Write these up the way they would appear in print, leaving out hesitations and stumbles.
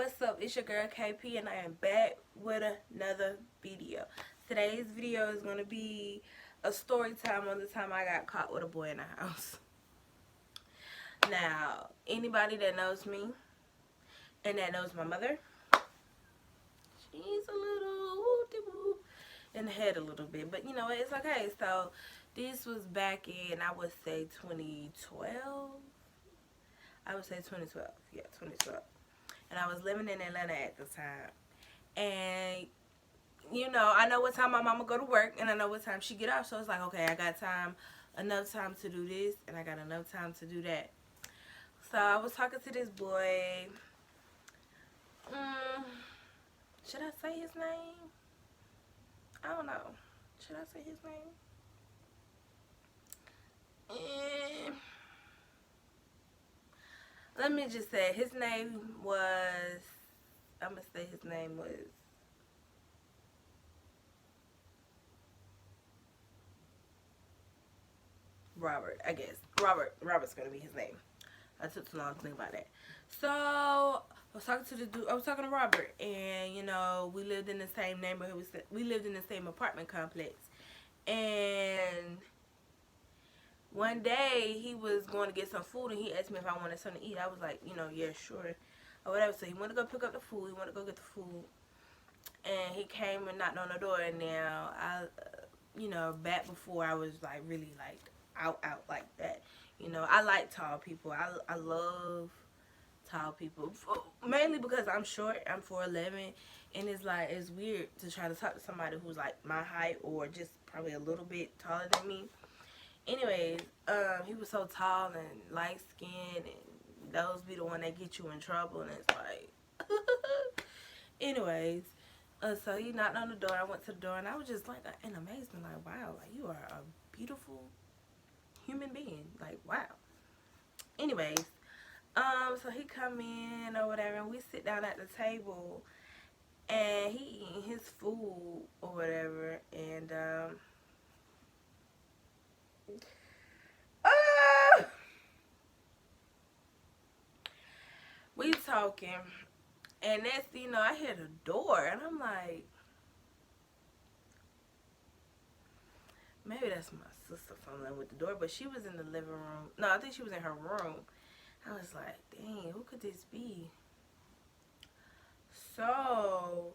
What's up? It's your girl KP and I am back with another video. Today's video is going to be a story time on the time I got caught with a boy in the house. Now, anybody that knows me and that knows my mother, she's a little woo-de-woo in the head a little bit. But you know, it's okay. So, this was back in, I would say 2012. I would say 2012. Yeah, 2012. And I was living in Atlanta at the time. And, you know, I know what time my mama go to work, and I know what time she get off. So it's like, okay, I got time, enough time to do this, and I got enough time to do that. So I was talking to this boy. Should I say his name? I don't know. Should I say his name? Let me just say his name was, I'm going to say his name was Robert, I guess. Robert's going to be his name. I took too long to think about that. So, I was talking to Robert, and, you know, we lived in the same neighborhood. We lived in the same apartment complex. And one day, he was going to get some food, and he asked me if I wanted something to eat. I was like, you know, yeah, sure, or whatever. So he went to go pick up the food. He went to go get the food, and he came and knocked on the door. And now, you know, back before I was, like, really, like, out like that. You know, I like tall people. I love tall people. Mainly because I'm short. I'm 4'11", and it's, like, it's weird to try to talk to somebody who's, like, my height or just probably a little bit taller than me. Anyways, he was so tall and light skinned, and those be the one that get you in trouble, and it's like, anyways, so he knocked on the door. I went to the door, and I was just like in amazement, like, wow, like, you are a beautiful human being, like, wow. Anyways, so he come in or whatever, and we sit down at the table, and he eating his food or whatever, and we talking, and next thing you know, I hear the door, and I'm like, maybe that's my sister fumbling with the door, but she was in the living room. No, I think she was in her room. I was like, dang, who could this be? So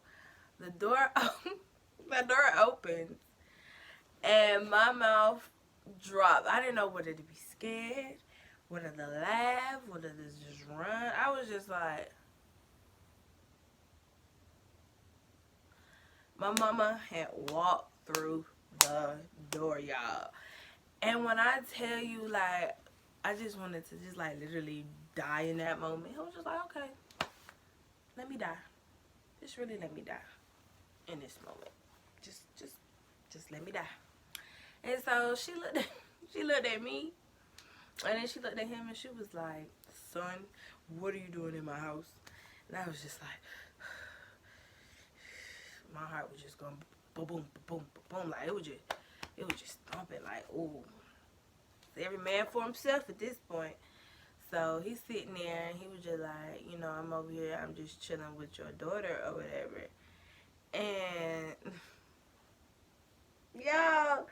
the door, the door opens, and my mouth dropped. I didn't know whether to be scared, whether to laugh, whether to just run. I was just like, my mama had walked through the door, y'all. And when I tell you, like, I just wanted to just, like, literally die in that moment. I was just like, okay, let me die. Just really let me die in this moment. Just let me die. And so she looked at me, and then she looked at him, and she was like, son, what are you doing in my house? And I was just like, my heart was just going boom, boom, boom, boom, like, it was just thumping, like, ooh. Every man for himself at this point. So he's sitting there, and he was just like, you know, I'm over here, I'm just chilling with your daughter or whatever. And y'all,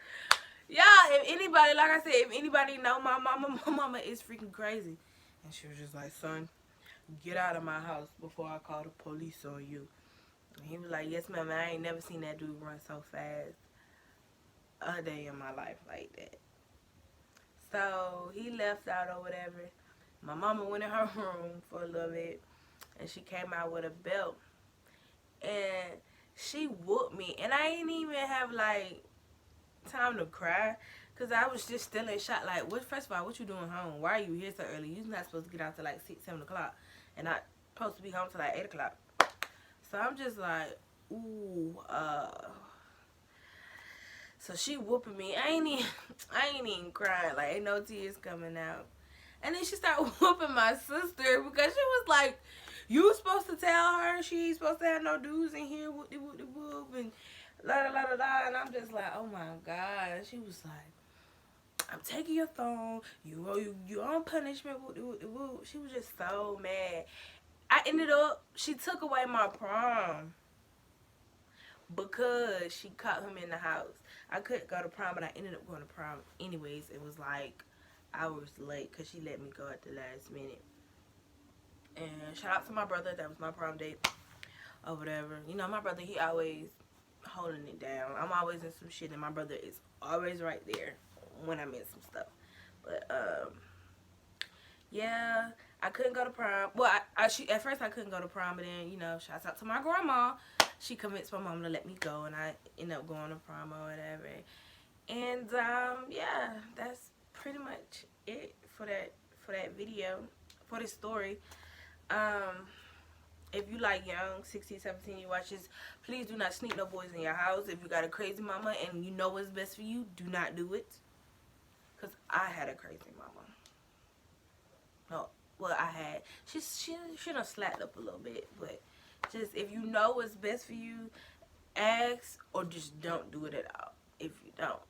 if anybody, like I said, if anybody know my mama is freaking crazy. And she was just like, son, get out of my house before I call the police on you. And he was like, yes, ma'am, I ain't never seen that dude run so fast a day in my life like that. So he left out or whatever. My mama went in her room for a little bit, and she came out with a belt, and she whooped me, and I ain't even have, like, time to cry, because I was just still in shock. Like, first of all, what you doing home? Why are you here so early? You're not supposed to get out till like 6, 7 o'clock, and not supposed to be home till like 8 o'clock. So I'm just like, ooh, so she whooping me. I ain't even crying. Like, ain't no tears coming out. And then she started whooping my sister because she was like, you supposed to tell her she ain't supposed to have no dudes in here, whoop-de-whoop-de-whoop, and la-da-la-da-da. And I'm just like, oh my God. She was like, I'm taking your phone. You on punishment, whoop-de-whoop-de-whoop. She was just so mad. I ended up, she took away my prom because she caught him in the house. I couldn't go to prom, but I ended up going to prom anyways. It was like hours late because she let me go at the last minute. And shout out to my brother. That was my prom date or whatever. You know, my brother, he always holding it down. I'm always in some shit, and my brother is always right there when I'm in some stuff. But yeah, I couldn't go to prom. Well, at first I couldn't go to prom, but then, you know, shouts out to my grandma. She convinced my mom to let me go, and I ended up going to prom or whatever. And yeah, that's pretty much it for that video, for this story. If you like young 16, 17 year watches, please do not sneak no boys in your house. If you got a crazy mama and you know what's best for you, do not do it. Because I had a crazy mama. No, well, I had. She done slacked up a little bit. But just, if you know what's best for you, ask, or just don't do it at all if you don't.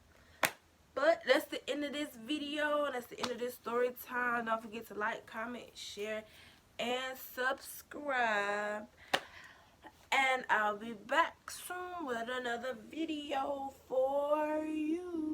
But that's the end of this video. That's the end of this story time. Don't forget to like, comment, share, and subscribe. And I'll be back soon with another video for you.